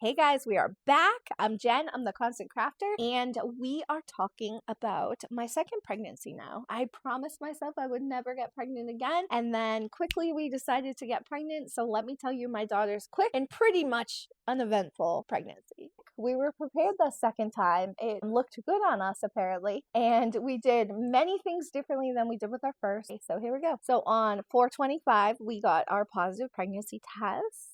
Hey guys, we are back. I'm Jen, I'm the Constant Crafter, and we are talking about my second pregnancy now. I promised myself I would never get pregnant again, and then quickly we decided to get pregnant, so let me tell you my daughter's quick and pretty much uneventful pregnancy. We were prepared the second time. It looked good on us apparently, and we did many things differently than we did with our first. Okay, so here we go. So on 4/25, we got our positive pregnancy test.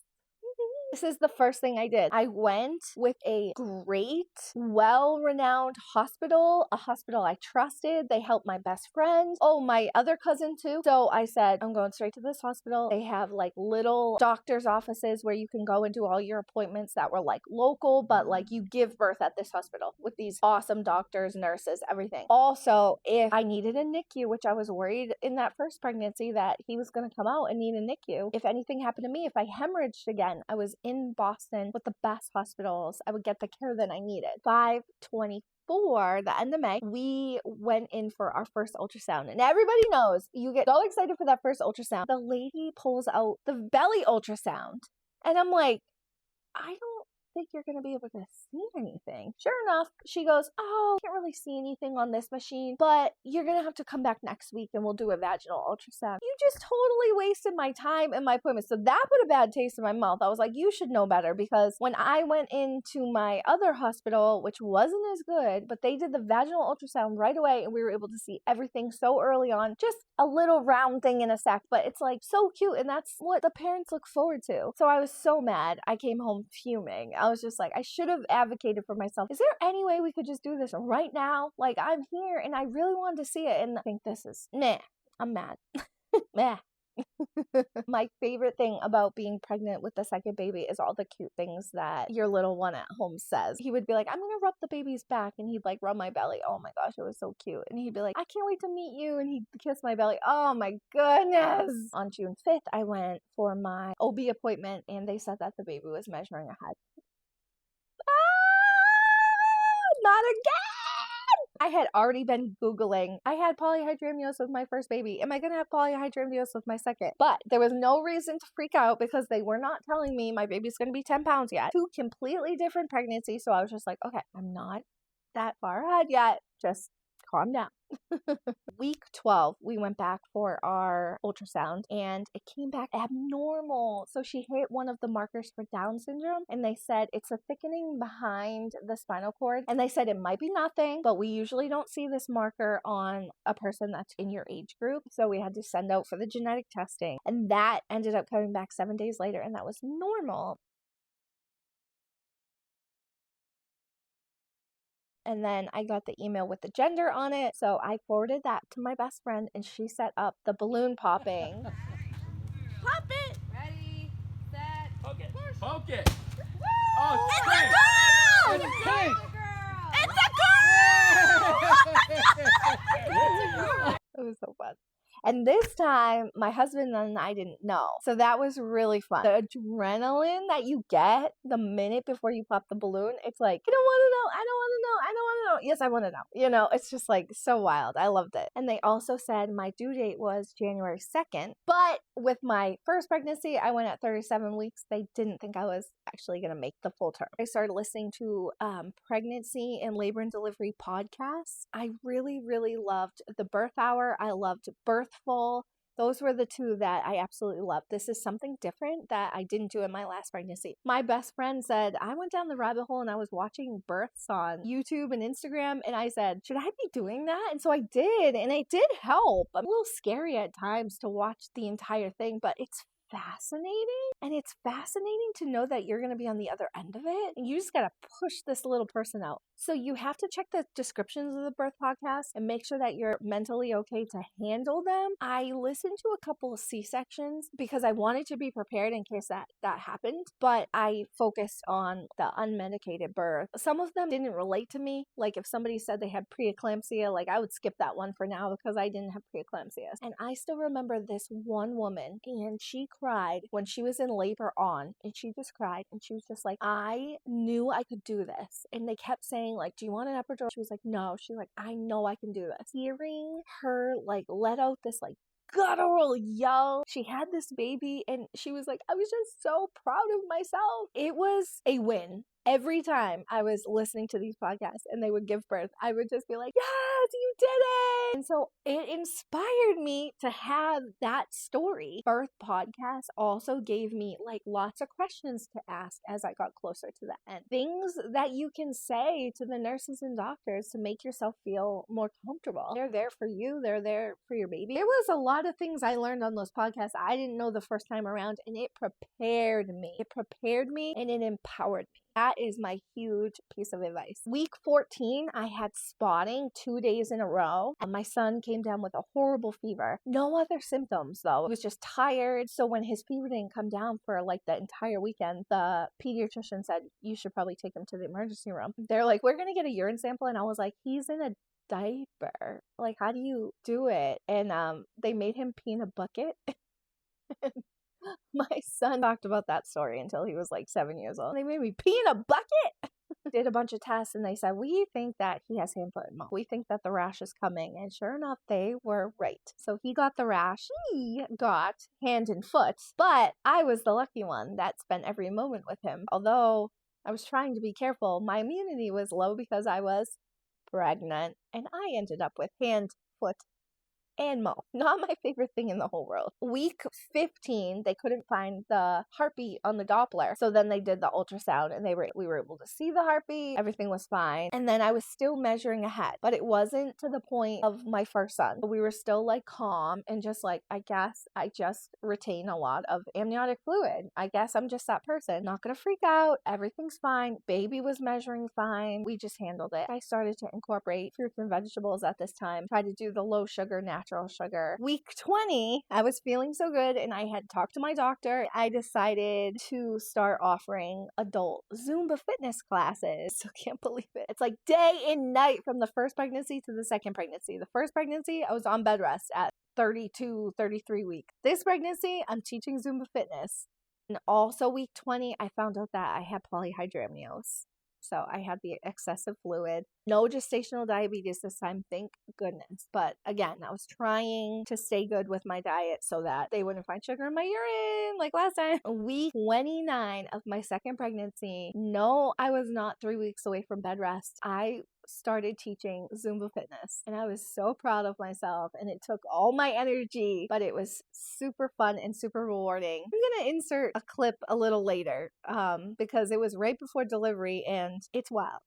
This is the first thing I did. I went with a great, well-renowned hospital, a hospital I trusted. They helped my best friend. Oh, my other cousin too. So I said, I'm going straight to this hospital. They have like little doctor's offices where you can go and do all your appointments that were like local, but like you give birth at this hospital with these awesome doctors, nurses, everything. Also, if I needed a NICU, which I was worried in that first pregnancy that he was going to come out and need a NICU. If anything happened to me, if I hemorrhaged again, I was in Boston with the best hospitals. I would get the care that I needed. 5/24, the end of May, we went in for our first ultrasound. And everybody knows you get so excited for that first ultrasound. The lady pulls out the belly ultrasound. And I'm like, I don't think you're going to be able to see anything. Sure enough, she goes, oh, I can't really see anything on this machine, but you're going to have to come back next week and we'll do a vaginal ultrasound. You just totally wasted my time and my appointment. So that put a bad taste in my mouth. I was like, you should know better, because when I went into my other hospital, which wasn't as good, but they did the vaginal ultrasound right away and we were able to see everything so early on. Just a little round thing in a sack, but it's like so cute, and that's what the parents look forward to. So I was so mad. I came home fuming. I was just like, I should have advocated for myself. Is there any way we could just do this right now? Like, I'm here and I really wanted to see it, and I think this is meh. I'm mad. Meh. My favorite thing about being pregnant with the second baby is all the cute things that your little one at home says. He would be like, I'm gonna rub the baby's back, and he'd like rub my belly. Oh my gosh, it was so cute. And he'd be like, I can't wait to meet you, and he'd kiss my belly. Oh my goodness. On June 5th, I went for my OB appointment, and they said that the baby was measuring ahead. Not again! I had already been Googling. I had polyhydramnios with my first baby. Am I going to have polyhydramnios with my second? But there was no reason to freak out, because they were not telling me my baby's going to be 10 pounds yet. Two completely different pregnancies. So I was just like, okay, I'm not that far ahead yet. Just calm down. Week 12, we went back for our ultrasound and it came back abnormal. So she hit one of the markers for Down syndrome, and they said it's a thickening behind the spinal cord. And they said it might be nothing, but we usually don't see this marker on a person that's in your age group. So we had to send out for the genetic testing, and that ended up coming back 7 days later, and that was normal. And then I got the email with the gender on it. So I forwarded that to my best friend, and she set up the balloon popping. Pop it! Ready, set, Poke it. push. Poke it. Oh, It's great. a girl! It's pink. It's a girl! It was so fun. And this time, my husband and I didn't know. So that was really fun. The adrenaline that you get the minute before you pop the balloon, it's like, I don't want to know, I don't want to know, I don't want to know. Yes, I want to know. You know, it's just like so wild. I loved it. And they also said my due date was January 2nd. But with my first pregnancy, I went at 37 weeks. They didn't think I was actually going to make the full term. I started listening to pregnancy and labor and delivery podcasts. I really, really loved The Birth Hour. I loved Birthful. Those were the two that I absolutely loved. This is something different that I didn't do in my last pregnancy. My best friend said, I went down the rabbit hole and I was watching births on YouTube and Instagram, and I said, should I be doing that? And so I did, and it did help. I'm a little scary at times to watch the entire thing, but it's fascinating. And it's fascinating to know that you're going to be on the other end of it. And you just got to push this little person out. So you have to check the descriptions of the birth podcast and make sure that you're mentally okay to handle them. I listened to a couple of C-sections because I wanted to be prepared in case that happened, but I focused on the unmedicated birth. Some of them didn't relate to me. Like if somebody said they had preeclampsia, like I would skip that one for now because I didn't have preeclampsia. And I still remember this one woman, and she cried when she was in labor and she just cried, and she was just like, I knew I could do this. And they kept saying like, do you want an epidural? She was like, no. She's like, I know I can do this. Hearing her like let out this like guttural yell. She had this baby and she was like, I was just so proud of myself. It was a win. Every time I was listening to these podcasts and they would give birth, I would just be like, yes, you did it. And so it inspired me to have that story. Birth podcast also gave me like lots of questions to ask as I got closer to the end. Things that you can say to the nurses and doctors to make yourself feel more comfortable. They're there for you. They're there for your baby. There was a lot of things I learned on those podcasts I didn't know the first time around, and it prepared me. It prepared me and it empowered me. That is my huge piece of advice. Week 14, I had spotting 2 days in a row. My son came down with a horrible fever. No other symptoms though. He was just tired. So when his fever didn't come down for like the entire weekend, the pediatrician said, you should probably take him to the emergency room. They're like, we're going to get a urine sample. And I was like, he's in a diaper. Like, how do you do it? And they made him pee in a bucket. My son talked about that story until he was like 7 years old. They made me pee in a bucket. Did a bunch of tests and they said, we think that he has hand, foot, and mouth. We think that the rash is coming. And sure enough, they were right. So he got the rash. He got hand and foot. But I was the lucky one that spent every moment with him. Although I was trying to be careful, my immunity was low because I was pregnant. And I ended up with hand, foot, and mouth. Not my favorite thing in the whole world. Week 15, they couldn't find the heartbeat on the Doppler. So then they did the ultrasound and we were able to see the heartbeat. Everything was fine. And then I was still measuring ahead, but it wasn't to the point of my first son. We were still like calm and just like, I guess I just retain a lot of amniotic fluid. I guess I'm just that person. Not gonna freak out. Everything's fine. Baby was measuring fine. We just handled it. I started to incorporate fruits and vegetables at this time. Try to do the low sugar, natural sugar. Week 20, I was feeling so good and I had talked to my doctor. I decided to start offering adult Zumba fitness classes. So can't believe it. It's like day and night from the first pregnancy to the second pregnancy. The first pregnancy, I was on bed rest at 32, 33 weeks. This pregnancy, I'm teaching Zumba fitness. And also week 20, I found out that I had polyhydramnios. So I had the excessive fluid. No gestational diabetes this time, thank goodness. But again, I was trying to stay good with my diet so that they wouldn't find sugar in my urine like last time. Week 29 of my second pregnancy, no, I was not 3 weeks away from bed rest. I started teaching Zumba fitness and I was so proud of myself and it took all my energy, but it was super fun and super rewarding. I'm gonna insert a clip a little later because it was right before delivery and it's wild.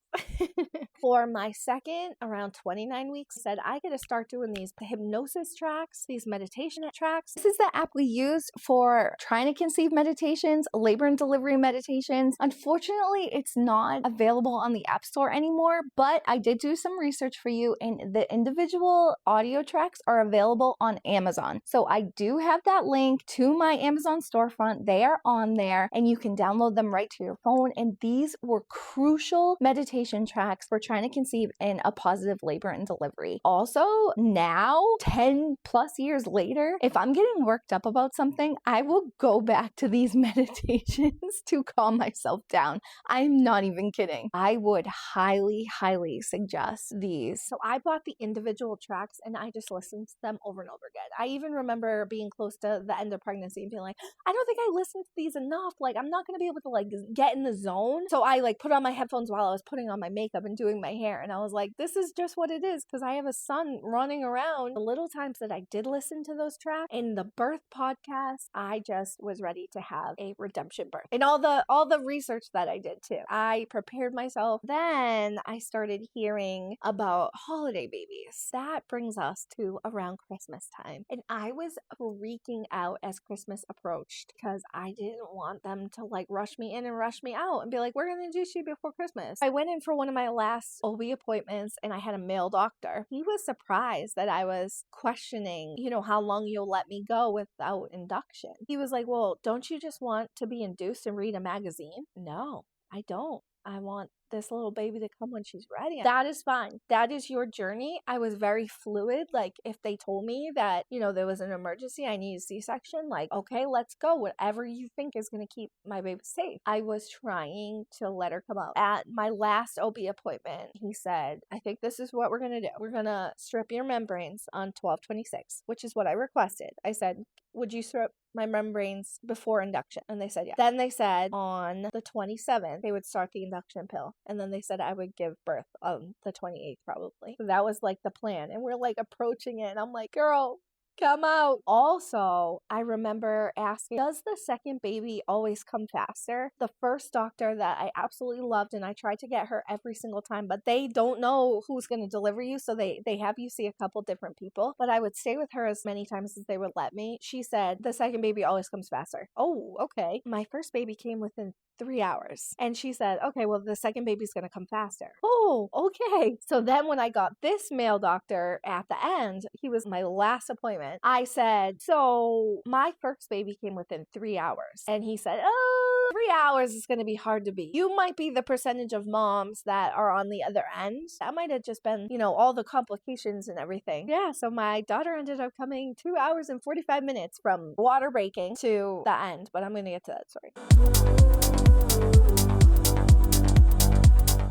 For my second, around 29 weeks, I said I gotta start doing these hypnosis tracks, these meditation tracks. This is the app we use for trying to conceive meditations, labor and delivery meditations. Unfortunately, it's not available on the App Store anymore, but I did do some research for you and the individual audio tracks are available on Amazon. So I do have that link to my Amazon storefront. They are on there and you can download them right to your phone. And these were crucial meditation tracks for trying to conceive in a positive labor and delivery. Also, now, 10 plus years later, if I'm getting worked up about something, I will go back to these meditations to calm myself down. I'm not even kidding. I would highly, highly suggest these. So I bought the individual tracks and I just listened to them over and over again. I even remember being close to the end of pregnancy and being like, I don't think I listened to these enough. Like, I'm not going to be able to like get in the zone. So I like put on my headphones while I was putting on my makeup and doing my hair. And I was like, this is just what it is because I have a son running around. The little times that I did listen to those tracks in the birth podcast, I just was ready to have a redemption birth. And all the research that I did too. I prepared myself. Then I started hearing about holiday babies. That brings us to around Christmas time. And I was freaking out as Christmas approached because I didn't want them to like rush me in and rush me out and be like, we're going to induce you before Christmas. I went in for one of my last OB appointments and I had a male doctor. He was surprised that I was questioning, how long you'll let me go without induction. He was like, well, don't you just want to be induced and read a magazine? No, I don't. I want this little baby to come when she's ready. That is fine. That is your journey. I was very fluid. Like, if they told me that, there was an emergency, I need a C-section, like, okay, let's go. Whatever you think is going to keep my baby safe. I was trying to let her come out. At my last OB appointment, he said, I think this is what we're going to do. We're going to strip your membranes on 12/26, which is what I requested. I said, would you strip my membranes before induction? And they said yeah. Then they said on the 27th they would start the induction pill, and then they said I would give birth on the 28th probably. So that was like the plan, and we're like approaching it, and I'm like, girl, come out. Also, I remember asking, does the second baby always come faster? The first doctor that I absolutely loved, and I tried to get her every single time, but they don't know who's going to deliver you, so they have you see a couple different people. But I would stay with her as many times as they would let me. She said, the second baby always comes faster. Oh, okay. My first baby came within 3 hours. And she said, okay, well, the second baby's going to come faster. Oh, okay. So then when I got this male doctor at the end, he was my last appointment. I said, so my first baby came within 3 hours. And he said, 3 hours is going to be hard to beat. You might be the percentage of moms that are on the other end. That might have just been, all the complications and everything. Yeah, so my daughter ended up coming 2 hours and 45 minutes from water breaking to the end. But I'm going to get to that story.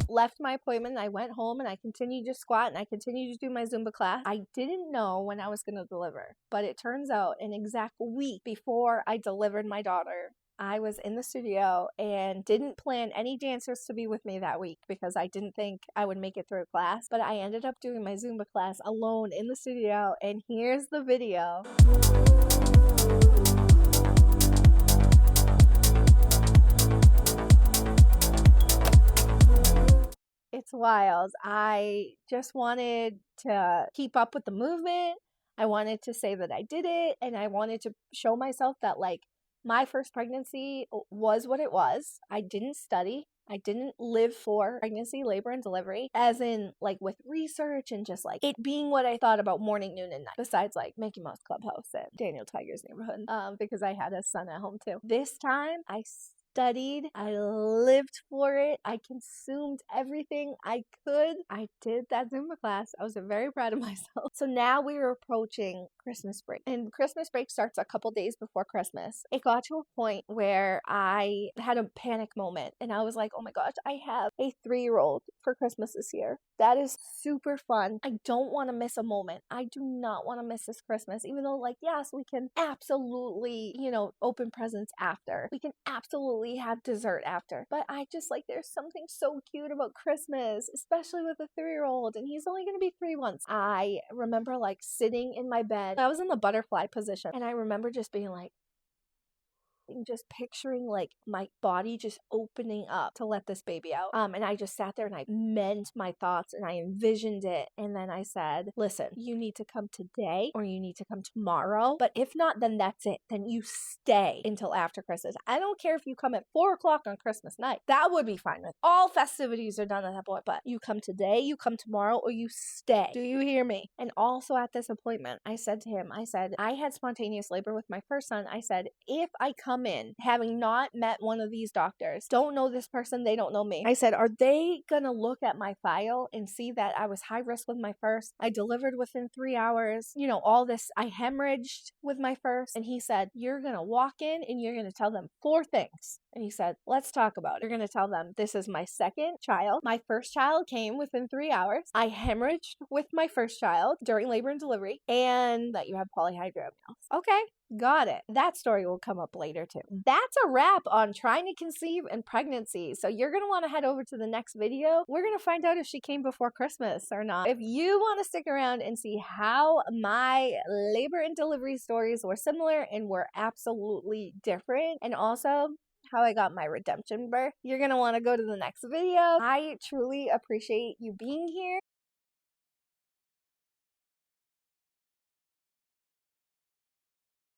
Left my appointment, I went home, and I continued to squat, and I continued to do my Zumba class. I didn't know when I was going to deliver, but it turns out an exact week before I delivered my daughter, I was in the studio and didn't plan any dancers to be with me that week because I didn't think I would make it through class, but I ended up doing my Zumba class alone in the studio, and here's the video. It's wild. I just wanted to keep up with the movement. I wanted to say that I did it, and I wanted to show myself that, like, my first pregnancy was what it was. I didn't study. I didn't live for pregnancy, labor, and delivery, as in, like, with research and just, like, it being what I thought about morning, noon, and night, besides, like, Mickey Mouse Clubhouse and Daniel Tiger's Neighborhood, because I had a son at home, too. This time, I studied, I lived for it, I consumed everything I could. I did that Zumba class. I was very proud of myself. So now we were approaching Christmas break, and Christmas break starts a couple days before Christmas. It got to a point where I had a panic moment, and I was like, oh my gosh, I have a 3-year-old for Christmas this year. That is super fun. I don't want to miss a moment. I do not want to miss this Christmas, even though, like, yes, we can absolutely, open presents after. We can absolutely have dessert after. But I just, like, there's something so cute about Christmas, especially with a 3-year-old, and he's only going to be 3 once. I remember, like, sitting in my bed. I was in the butterfly position, and I remember just being like, just picturing, like, my body just opening up to let this baby out. And I just sat there and I meant my thoughts and I envisioned it. And then I said, listen, you need to come today or you need to come tomorrow. But if not, then that's it. Then you stay until after Christmas. I don't care if you come at 4 o'clock on Christmas night. That would be fine with all festivities are done at that point. But you come today, you come tomorrow, or you stay. Do you hear me? And also at this appointment, I said to him, I had spontaneous labor with my first son. I said, if I come in having not met one of these doctors, don't know this person, they don't know me, I said, are they gonna look at my file and see that I was high risk with my first, I delivered within 3 hours, all this, I hemorrhaged with my first? And he said, you're gonna walk in and you're gonna tell them 4 things. And he said, let's talk about it. You're going to tell them this is my second child. My first child came within 3 hours. I hemorrhaged with my first child during labor and delivery, and that you have polyhydramnios. Okay, got it. That story will come up later too. That's a wrap on trying to conceive and pregnancy. So you're going to want to head over to the next video. We're going to find out if she came before Christmas or not. If you want to stick around and see how my labor and delivery stories were similar and were absolutely different, and also how I got my redemption birth, you're going to want to go to the next video. I truly appreciate you being here.